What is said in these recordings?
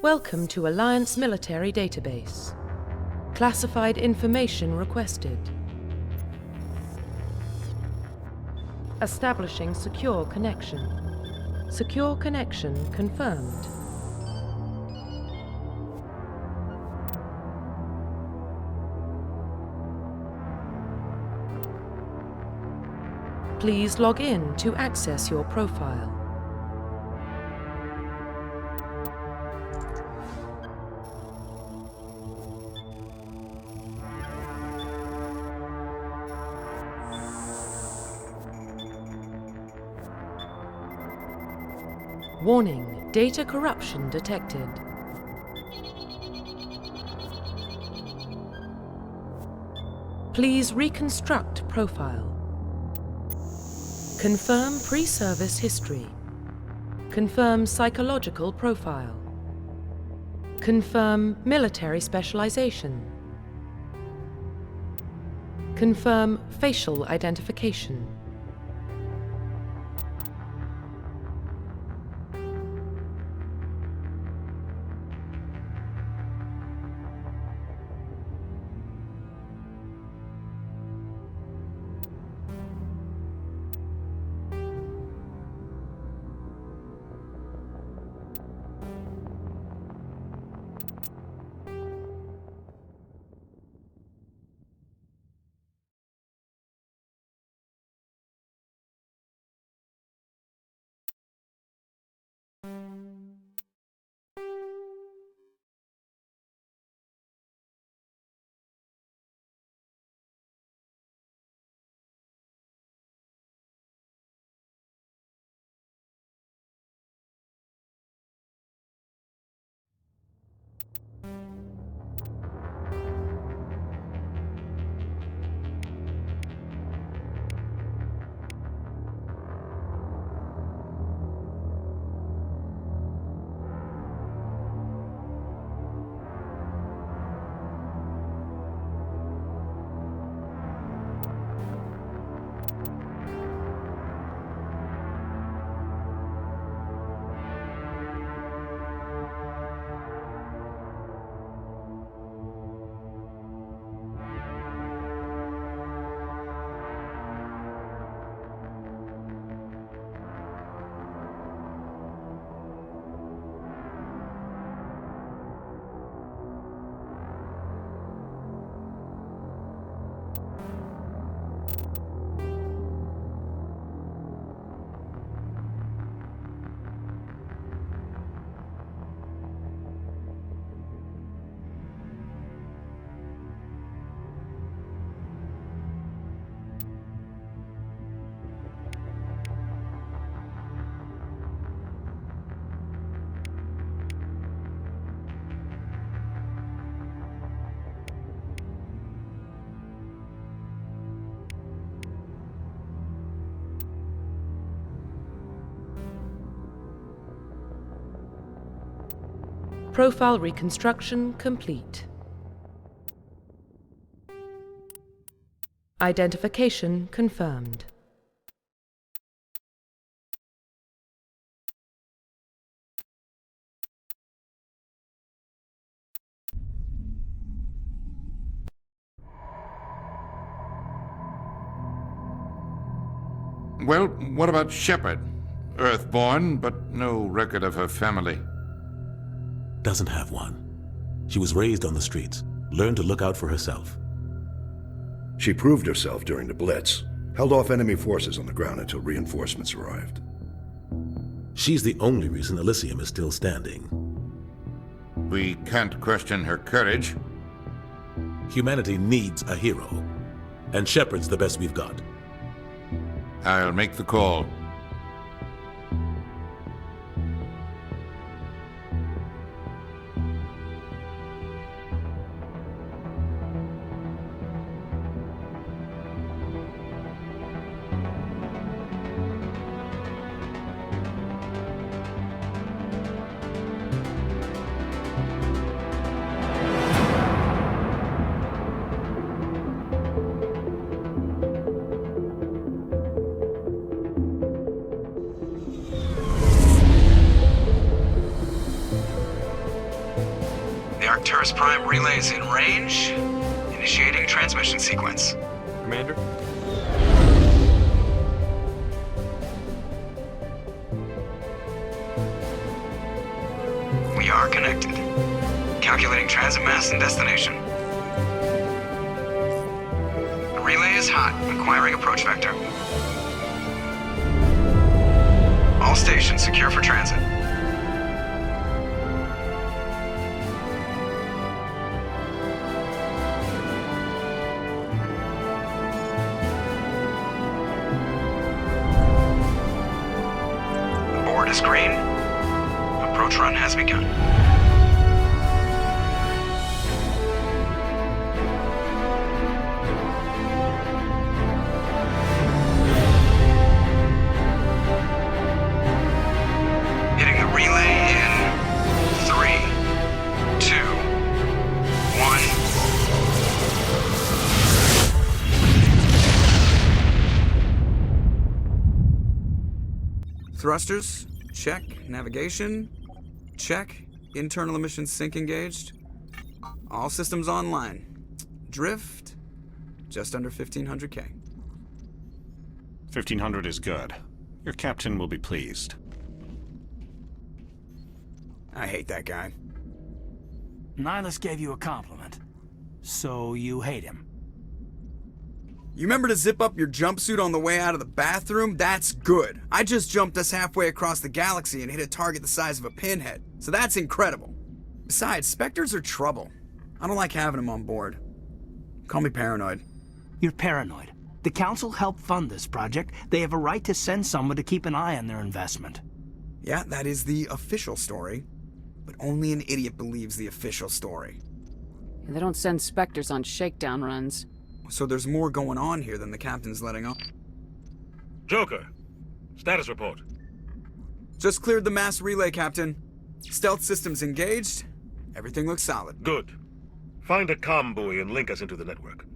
Welcome to Alliance Military Database. Classified information requested. Establishing secure connection. Secure connection confirmed. Please log in to access your profile. Warning, data corruption detected. Please reconstruct profile. Confirm pre-service history. Confirm psychological profile. Confirm military specialization. Confirm facial identification. Profile reconstruction complete. Identification confirmed. Well, what about Shepard? Earthborn, but no record of her family. Doesn't have one. She was raised on the streets, learned to look out for herself. She proved herself during the Blitz, held off enemy forces on the ground until reinforcements arrived. She's the only reason Elysium is still standing. We can't question her courage. Humanity needs a hero, and Shepard's the best we've got. I'll make the call. Polaris Prime relays in range. Initiating transmission sequence. Commander? We are connected. Calculating transit mass and destination. The relay is hot, acquiring approach vector. All stations secure for transit. Board is green. Approach run has begun. Hitting the relay in 3, 2, 1. Thrusters, check. Navigation, check. Internal emissions sync engaged. All systems online. Drift, just under 1500K. 1500 is good. Your captain will be pleased. I hate that guy. Nihilus gave you a compliment. So you hate him. You remember to zip up your jumpsuit on the way out of the bathroom? That's good. I just jumped us halfway across the galaxy and hit a target the size of a pinhead. So that's incredible. Besides, Spectres are trouble. I don't like having them on board. Call me paranoid. You're paranoid. The Council helped fund this project. They have a right to send someone to keep an eye on their investment. Yeah, that is the official story. But only an idiot believes the official story. They don't send Spectres on shakedown runs. So there's more going on here than the captain's letting on. Joker, status report. Just cleared the mass relay, Captain. Stealth systems engaged. Everything looks solid. Good. Find a comm buoy and link us into the network.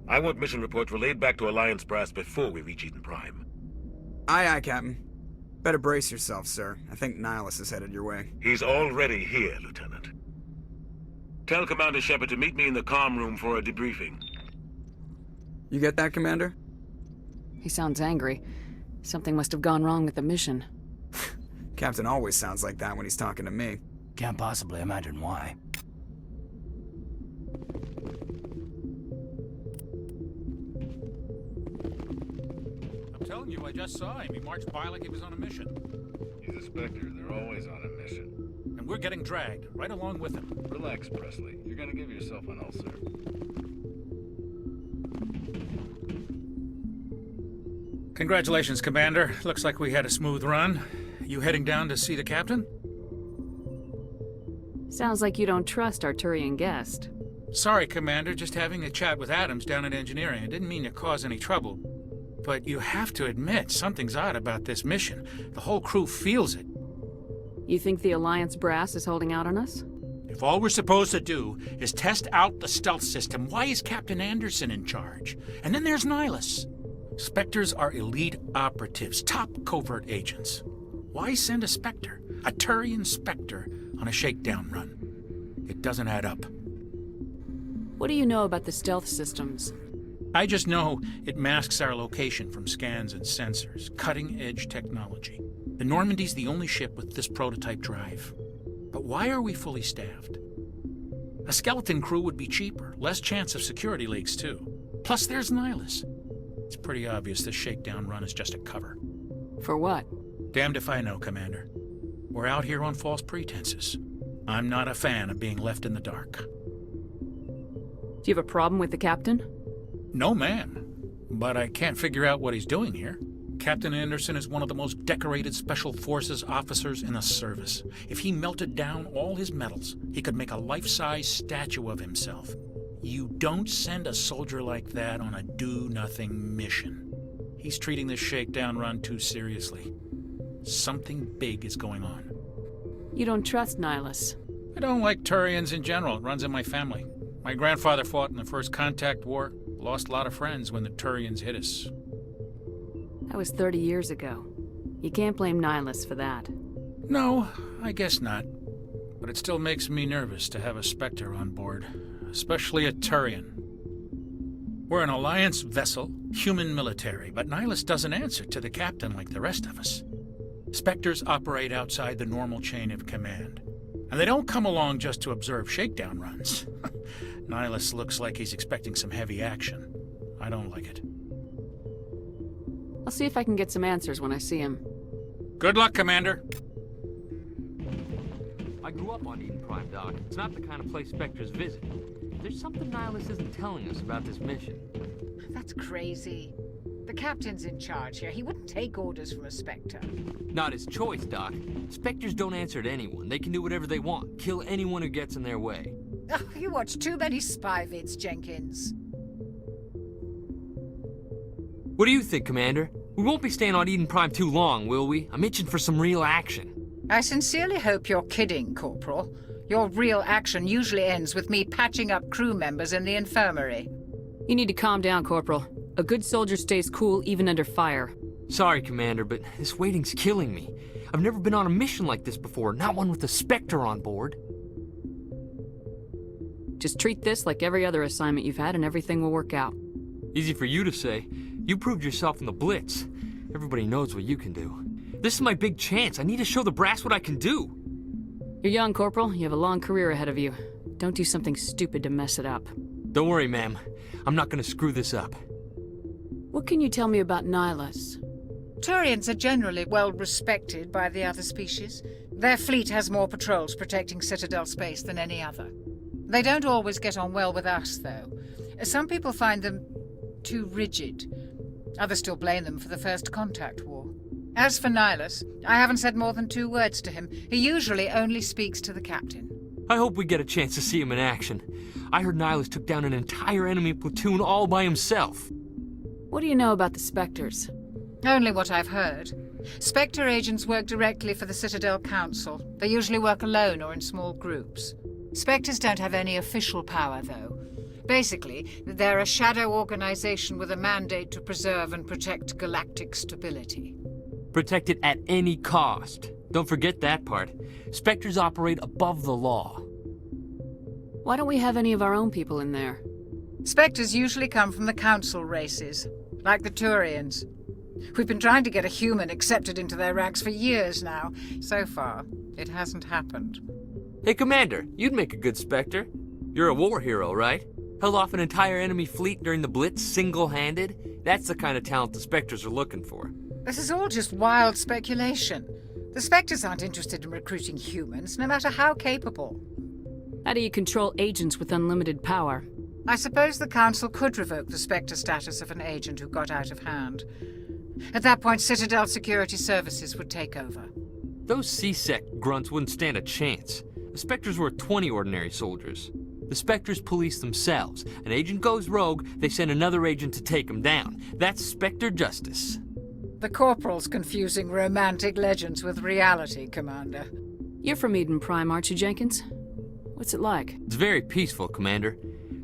I want mission reports relayed back to Alliance brass before we reach Eden Prime. Aye, aye, Captain. Better brace yourself, sir. I think Nihilus is headed your way. He's already here, Lieutenant. Tell Commander Shepard to meet me in the comm room for a debriefing. You get that, Commander? He sounds angry. Something must have gone wrong with the mission. Captain always sounds like that when he's talking to me. Can't possibly imagine why. I'm telling you, I just saw him. He marched by like he was on a mission. He's a Spectre. They're always on a mission. And we're getting dragged, right along with him. Relax, Presley. You're gonna give yourself an ulcer. Congratulations, Commander. Looks like we had a smooth run. You heading down to see the captain? Sounds like you don't trust our Turian guest. Sorry, Commander. Just having a chat with Adams down at engineering. I didn't mean to cause any trouble. But you have to admit, something's odd about this mission. The whole crew feels it. You think the Alliance brass is holding out on us? If all we're supposed to do is test out the stealth system, why is Captain Anderson in charge? And then there's Nihilus. Spectres are elite operatives, top covert agents. Why send a Spectre, a Turian Spectre, on a shakedown run? It doesn't add up. What do you know about the stealth systems? I just know it masks our location from scans and sensors. Cutting-edge technology. The Normandy's the only ship with this prototype drive. But why are we fully staffed? A skeleton crew would be cheaper, less chance of security leaks too. Plus there's Nihilus. It's pretty obvious this shakedown run is just a cover. For what? Damned if I know, Commander. We're out here on false pretenses. I'm not a fan of being left in the dark. Do you have a problem with the captain? No, ma'am. But I can't figure out what he's doing here. Captain Anderson is one of the most decorated Special Forces officers in the service. If he melted down all his medals, he could make a life-size statue of himself. You don't send a soldier like that on a do-nothing mission. He's treating this shakedown run too seriously. Something big is going on. You don't trust Nihilus? I don't like Turians in general. It runs in my family. My grandfather fought in the First Contact War. Lost a lot of friends when the Turians hit us. That was 30 years ago. You can't blame Nihilus for that. No, I guess not. but it still makes me nervous to have a Spectre on board, especially a Turian. We're an Alliance vessel, human military, but Nihilus doesn't answer to the captain like the rest of us. Spectres operate outside the normal chain of command, and they don't come along just to observe shakedown runs. Nihilus looks like he's expecting some heavy action. I don't like it. I'll see if I can get some answers when I see him. Good luck, Commander. I grew up on Eden Prime, Doc. It's not the kind of place Spectres visit. There's something Nihilus isn't telling us about this mission. That's crazy. The captain's in charge here. He wouldn't take orders from a Spectre. Not his choice, Doc. Spectres don't answer to anyone. They can do whatever they want. Kill anyone who gets in their way. Oh, you watch too many spy vids, Jenkins. What do you think, Commander? We won't be staying on Eden Prime too long, will we? I'm itching for some real action. I sincerely hope you're kidding, Corporal. Your real action usually ends with me patching up crew members in the infirmary. You need to calm down, Corporal. A good soldier stays cool even under fire. Sorry, Commander, but this waiting's killing me. I've never been on a mission like this before, not one with a Spectre on board. Just treat this like every other assignment you've had and everything will work out. Easy for you to say. You proved yourself in the Blitz. Everybody knows what you can do. This is my big chance. I need to show the brass what I can do. You're young, Corporal. You have a long career ahead of you. Don't do something stupid to mess it up. Don't worry, ma'am. I'm not gonna screw this up. What can you tell me about Nihilus? Turians are generally well respected by the other species. Their fleet has more patrols protecting Citadel space than any other. They don't always get on well with us, though. Some people find them too rigid. Others still blame them for the First Contact War. As for Nihilus, I haven't said more than 2 words to him. He usually only speaks to the captain. I hope we get a chance to see him in action. I heard Nihilus took down an entire enemy platoon all by himself. What do you know about the Spectres? Only what I've heard. Spectre agents work directly for the Citadel Council. They usually work alone or in small groups. Spectres don't have any official power, though. Basically, they're a shadow organization with a mandate to preserve and protect galactic stability. Protect it at any cost. Don't forget that part. Spectres operate above the law. Why don't we have any of our own people in there? Spectres usually come from the Council races, like the Turians. We've been trying to get a human accepted into their ranks for years now. So far, it hasn't happened. Hey, Commander, you'd make a good Spectre. You're a war hero, right? Held off an entire enemy fleet during the Blitz single-handed? That's the kind of talent the Spectres are looking for. This is all just wild speculation. The Spectres aren't interested in recruiting humans, no matter how capable. How do you control agents with unlimited power? I suppose the Council could revoke the Spectre status of an agent who got out of hand. At that point, Citadel Security Services would take over. Those C-Sec grunts wouldn't stand a chance. The Spectres were 20 ordinary soldiers. The Spectres police themselves. An agent goes rogue, they send another agent to take him down. That's Spectre justice. The Corporal's confusing romantic legends with reality, Commander. You're from Eden Prime, aren't you, Jenkins? What's it like? It's very peaceful, Commander.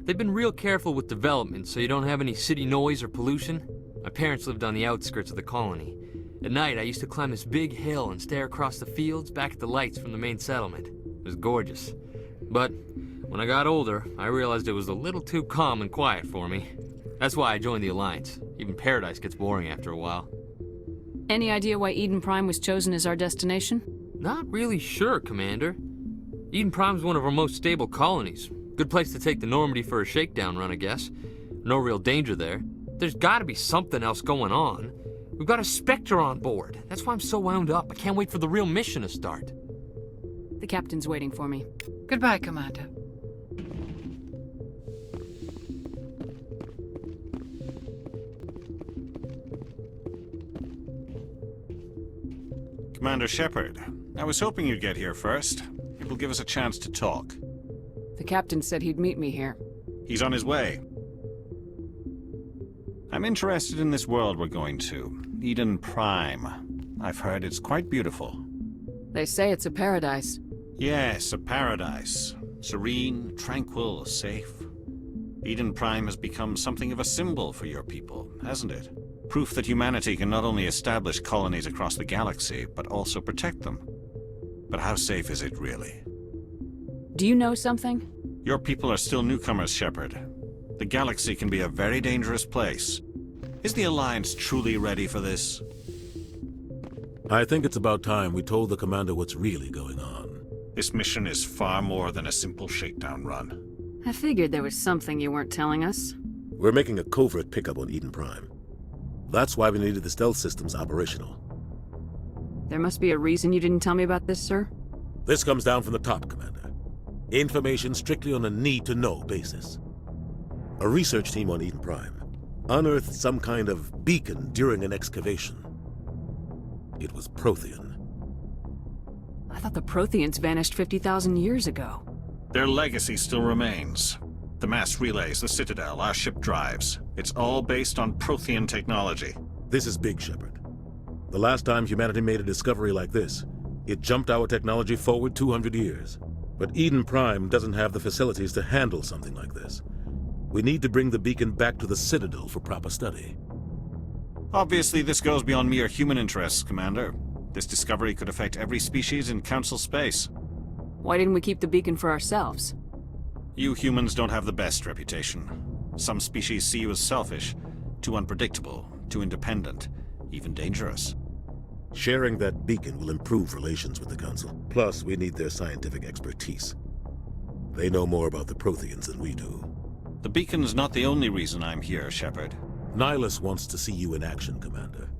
They've been real careful with development, so you don't have any city noise or pollution. My parents lived on the outskirts of the colony. At night, I used to climb this big hill and stare across the fields back at the lights from the main settlement. It was gorgeous. But when I got older, I realized it was a little too calm and quiet for me. That's why I joined the Alliance. Even Paradise gets boring after a while. Any idea why Eden Prime was chosen as our destination? Not really sure, Commander. Eden Prime's one of our most stable colonies. Good place to take the Normandy for a shakedown run, I guess. No real danger there. There's gotta be something else going on. We've got a Spectre on board. That's why I'm so wound up. I can't wait for the real mission to start. The captain's waiting for me. Goodbye, Commander. Commander Shepard, I was hoping you'd get here first. It will give us a chance to talk. The captain said he'd meet me here. He's on his way. I'm interested in this world we're going to, Eden Prime. I've heard it's quite beautiful. They say it's a paradise. Yes, a paradise. Serene, tranquil, safe. Eden Prime has become something of a symbol for your people, hasn't it? Proof that humanity can not only establish colonies across the galaxy, but also protect them. But how safe is it really? Do you know something? Your people are still newcomers, Shepard. The galaxy can be a very dangerous place. Is the Alliance truly ready for this? I think it's about time we told the Commander what's really going on. This mission is far more than a simple shakedown run. I figured there was something you weren't telling us. We're making a covert pickup on Eden Prime. That's why we needed the stealth systems operational. There must be a reason you didn't tell me about this, sir? This comes down from the top, Commander. Information strictly on a need-to-know basis. A research team on Eden Prime unearthed some kind of beacon during an excavation. It was Prothean. I thought the Protheans vanished 50,000 years ago. Their legacy still remains. The mass relays, the Citadel, our ship drives. It's all based on Prothean technology. This is big, Shepard. The last time humanity made a discovery like this, it jumped our technology forward 200 years. But Eden Prime doesn't have the facilities to handle something like this. We need to bring the beacon back to the Citadel for proper study. Obviously, this goes beyond mere human interests, Commander. This discovery could affect every species in Council space. Why didn't we keep the beacon for ourselves? You humans don't have the best reputation. Some species see you as selfish, too unpredictable, too independent, even dangerous. Sharing that beacon will improve relations with the Council. Plus, we need their scientific expertise. They know more about the Protheans than we do. The beacon's not the only reason I'm here, Shepard. Nihilus wants to see you in action, Commander.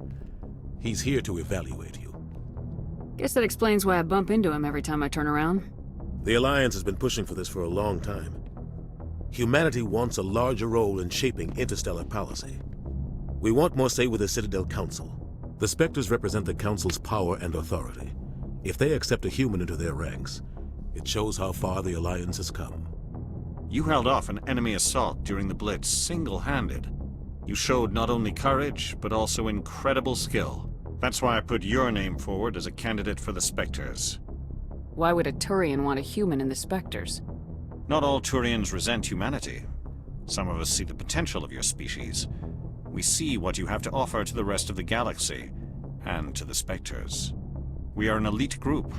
He's here to evaluate you. Guess that explains why I bump into him every time I turn around. The Alliance has been pushing for this for a long time. Humanity wants a larger role in shaping interstellar policy. We want more say with the Citadel Council. The Spectres represent the Council's power and authority. If they accept a human into their ranks, it shows how far the Alliance has come. You held off an enemy assault during the Blitz single-handed. You showed not only courage, but also incredible skill. That's why I put your name forward as a candidate for the Spectres. Why would a Turian want a human in the Spectres? Not all Turians resent humanity. Some of us see the potential of your species. We see what you have to offer to the rest of the galaxy, and to the Spectres. We are an elite group.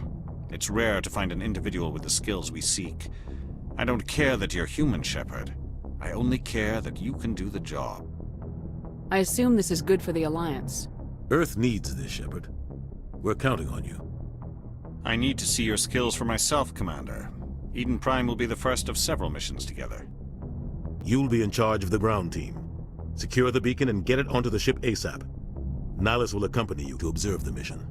It's rare to find an individual with the skills we seek. I don't care that you're human, Shepard. I only care that you can do the job. I assume this is good for the Alliance. Earth needs this, Shepard. We're counting on you. I need to see your skills for myself, Commander. Eden Prime will be the first of several missions together. You'll be in charge of the ground team. Secure the beacon and get it onto the ship ASAP. Nihilus will accompany you to observe the mission.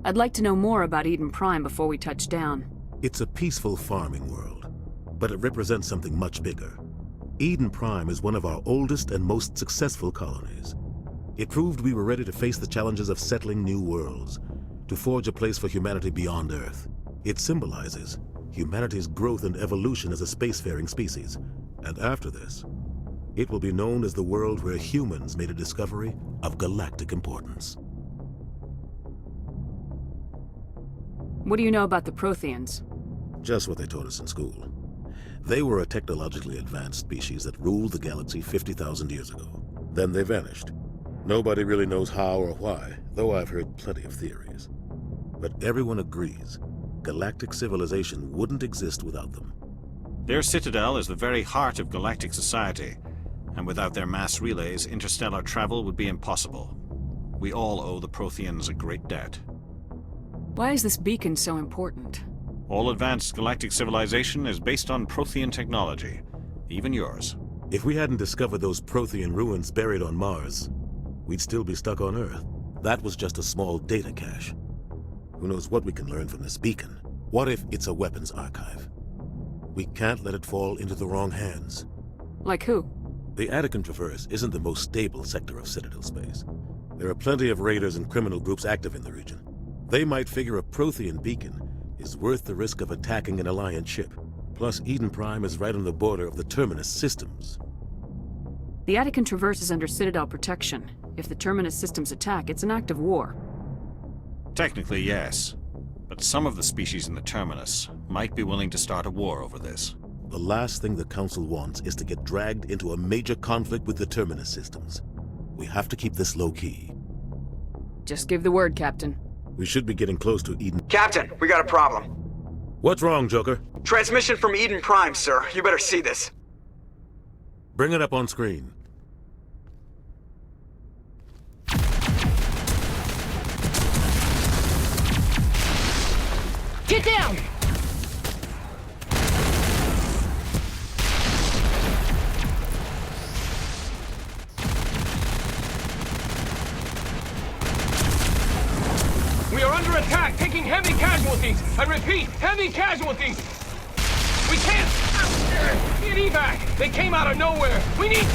I'd like to know more about Eden Prime before we touch down. It's a peaceful farming world, but it represents something much bigger. Eden Prime is one of our oldest and most successful colonies. It proved we were ready to face the challenges of settling new worlds, to forge a place for humanity beyond Earth. It symbolizes humanity's growth and evolution as a spacefaring species. And after this, it will be known as the world where humans made a discovery of galactic importance. What do you know about the Protheans? Just what they taught us in school. They were a technologically advanced species that ruled the galaxy 50,000 years ago. Then they vanished. Nobody really knows how or why, though I've heard plenty of theories. But everyone agrees, galactic civilization wouldn't exist without them. Their citadel is the very heart of galactic society, and without their mass relays, interstellar travel would be impossible. We all owe the Protheans a great debt. Why is this beacon so important? All advanced galactic civilization is based on Prothean technology, even yours. If we hadn't discovered those Prothean ruins buried on Mars, we'd still be stuck on Earth. That was just a small data cache. Who knows what we can learn from this beacon? What if it's a weapons archive? We can't let it fall into the wrong hands. Like who? The Attican Traverse isn't the most stable sector of Citadel space. There are plenty of raiders and criminal groups active in the region. They might figure a Prothean beacon is worth the risk of attacking an Alliance ship. Plus, Eden Prime is right on the border of the Terminus systems. The Attican Traverse is under Citadel protection. If the Terminus systems attack, it's an act of war. Technically, yes. But some of the species in the Terminus might be willing to start a war over this. The last thing the Council wants is to get dragged into a major conflict with the Terminus systems. We have to keep this low-key. Just give the word, Captain. We should be getting close to Eden. Captain, we got a problem. What's wrong, Joker? Transmission from Eden Prime, sir. You better see this. Bring it up on screen. Get down! We are under attack, taking heavy casualties. I repeat, heavy casualties. We can't get evac. They came out of nowhere. We need...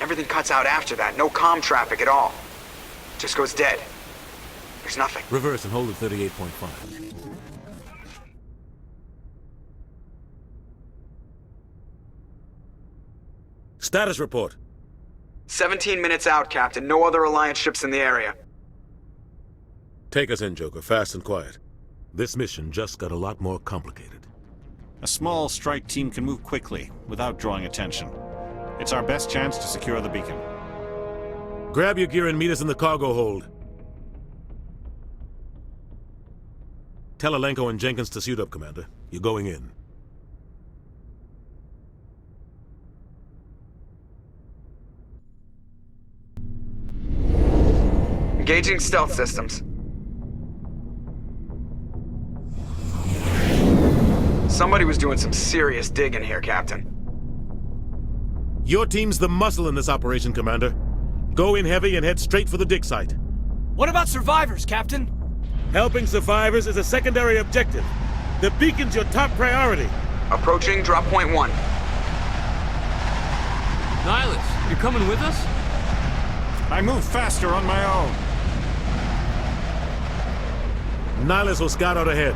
Everything cuts out after that. No comm traffic at all. Just goes dead. There's nothing. Reverse and hold at 38.5. Status report. 17 minutes out, Captain. No other Alliance ships in the area. Take us in, Joker, fast and quiet. This mission just got a lot more complicated. A small strike team can move quickly, without drawing attention. It's our best chance to secure the beacon. Grab your gear and meet us in the cargo hold. Tell Alenko and Jenkins to suit up, Commander. You're going in. Engaging stealth systems. Somebody was doing some serious digging here, Captain. Your team's the muscle in this operation, Commander. Go in heavy and head straight for the dig site. What about survivors, Captain? Helping survivors is a secondary objective. The beacon's your top priority. Approaching drop point 1. Nihilus, you're coming with us? I move faster on my own. Nihilus will scout out ahead.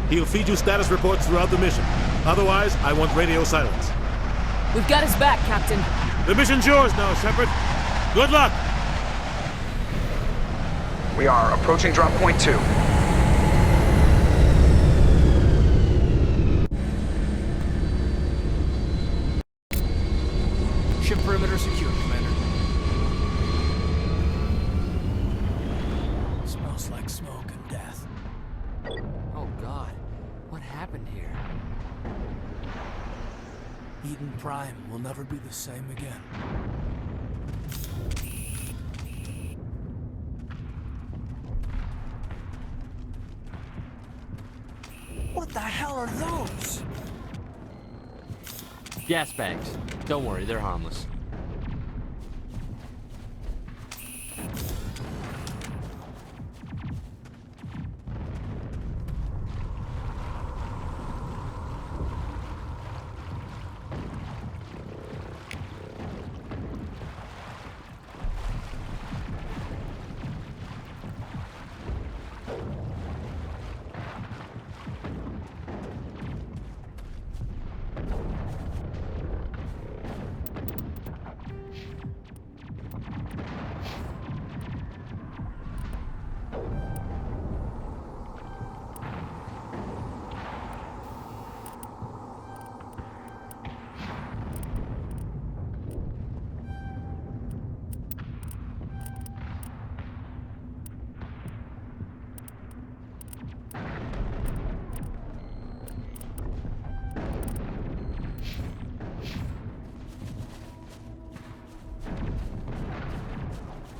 He'll feed you status reports throughout the mission. Otherwise, I want radio silence. We've got his back, Captain. The mission's yours now, Shepard. Good luck! We are approaching drop point 2. Ship perimeter secure, Commander. Smells like smoke and death. Oh God, what happened here? Eden Prime will never be the same again. What the hell are those? Gas bags. Don't worry, they're harmless.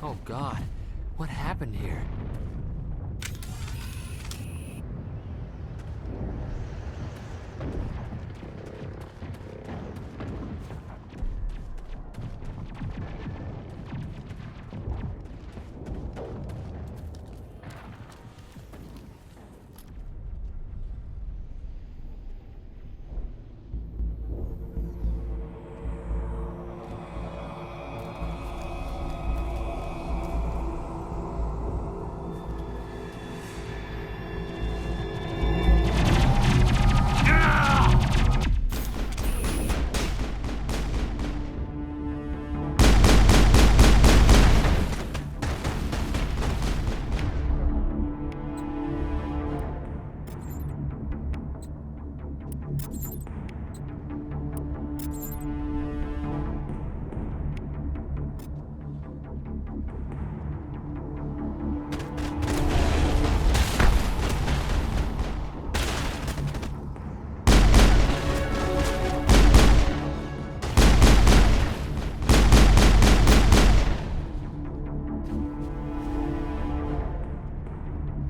Oh God, what happened here?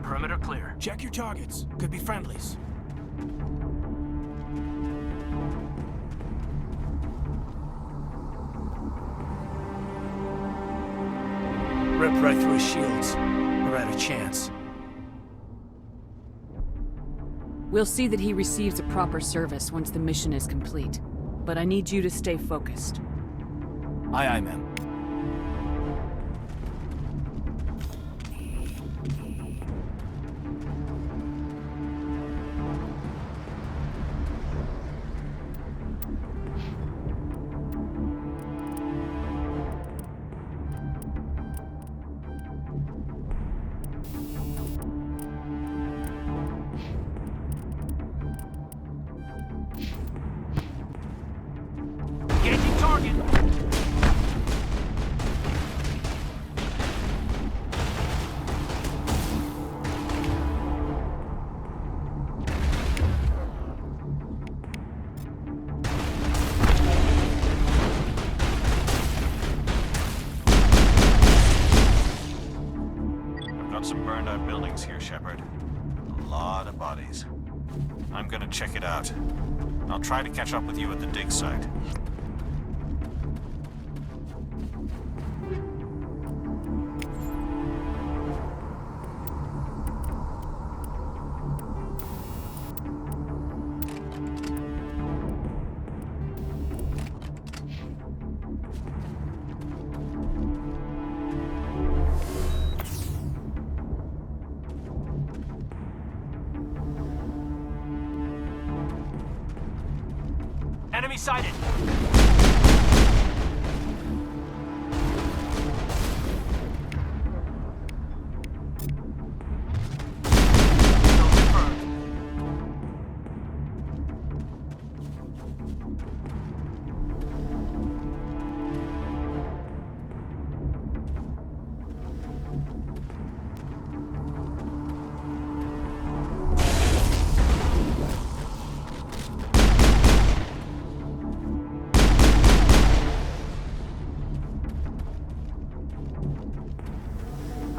Perimeter clear. Check your targets. Could be friendlies. Ripped right through his shields. We're out of chance. We'll see that he receives a proper service once the mission is complete. But I need you to stay focused. Aye, aye, ma'am. Engaging target. I've got some burned out buildings here, Shepard. A lot of bodies. I'm gonna check it out. I'll try to catch up with you at the dig site. Enemy sighted.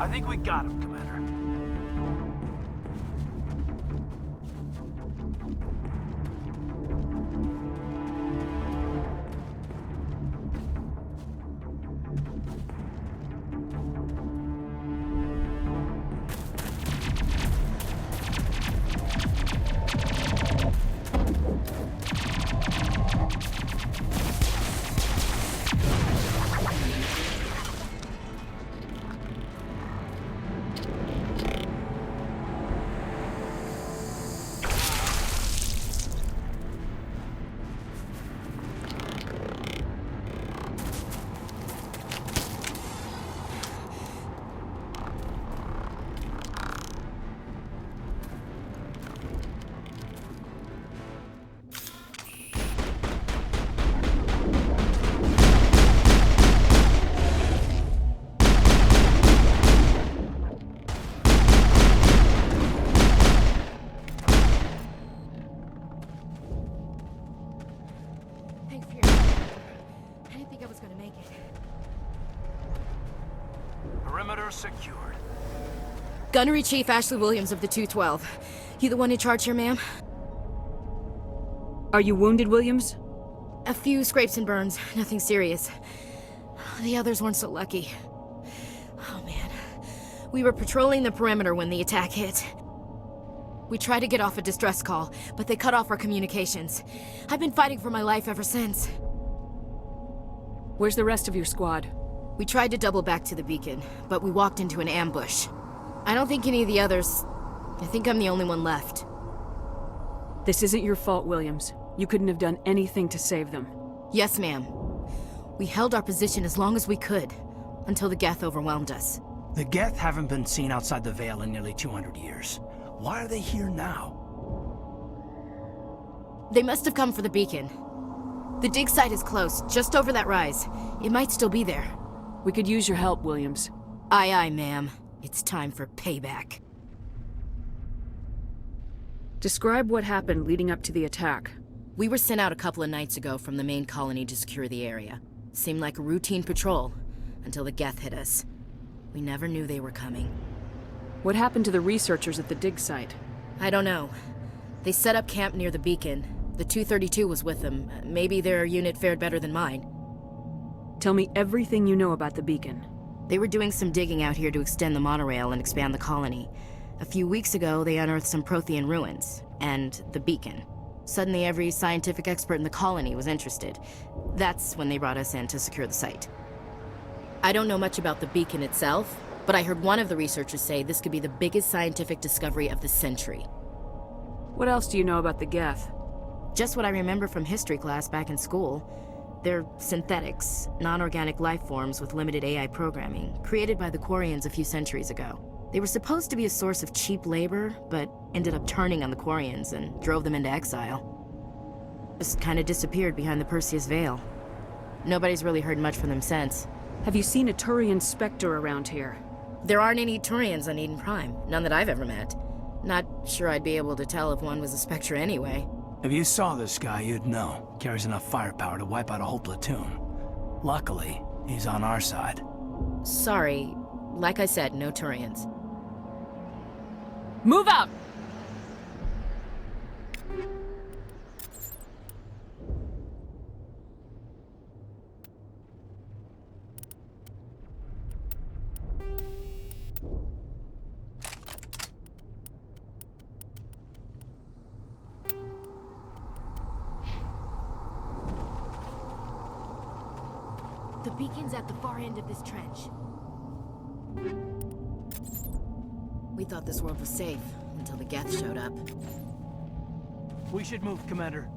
I think we got him, Commander. Perimeter secured. Gunnery Chief Ashley Williams of the 212. You the one in charge here, ma'am? Are you wounded, Williams? A few scrapes and burns, nothing serious. The others weren't so lucky. Oh man. We were patrolling the perimeter when the attack hit. We tried to get off a distress call, but they cut off our communications. I've been fighting for my life ever since. Where's the rest of your squad? We tried to double back to the beacon, but we walked into an ambush. I don't think any of the others... I think I'm the only one left. This isn't your fault, Williams. You couldn't have done anything to save them. Yes, ma'am. We held our position as long as we could, until the Geth overwhelmed us. The Geth haven't been seen outside the Veil in nearly 200 years. Why are they here now? They must have come for the beacon. The dig site is close, just over that rise. It might still be there. We could use your help, Williams. Aye, aye, ma'am. It's time for payback. Describe what happened leading up to the attack. We were sent out a couple of nights ago from the main colony to secure the area. Seemed like a routine patrol, until the Geth hit us. We never knew they were coming. What happened to the researchers at the dig site? I don't know. They set up camp near the beacon. The 232 was with them. Maybe their unit fared better than mine. Tell me everything you know about the beacon. They were doing some digging out here to extend the monorail and expand the colony. A few weeks ago, they unearthed some Prothean ruins, and the beacon. Suddenly, every scientific expert in the colony was interested. That's when they brought us in to secure the site. I don't know much about the beacon itself, but I heard one of the researchers say this could be the biggest scientific discovery of the century. What else do you know about the Geth? Just what I remember from history class back in school. They're synthetics, non-organic life forms with limited AI programming, created by the Quarians a few centuries ago. They were supposed to be a source of cheap labor, but ended up turning on the Quarians and drove them into exile. Just kind of disappeared behind the Perseus Veil. Nobody's really heard much from them since. Have you seen a Turian Spectre around here? There aren't any Turians on Eden Prime, none that I've ever met. Not sure I'd be able to tell if one was a Spectre anyway. If you saw this guy, you'd know. Carries enough firepower to wipe out a whole platoon. Luckily, he's on our side. Sorry. Like I said, no Turians. Move out! The beacon's at the far end of this trench. We thought this world was safe, until the Geth showed up. We should move, Commander.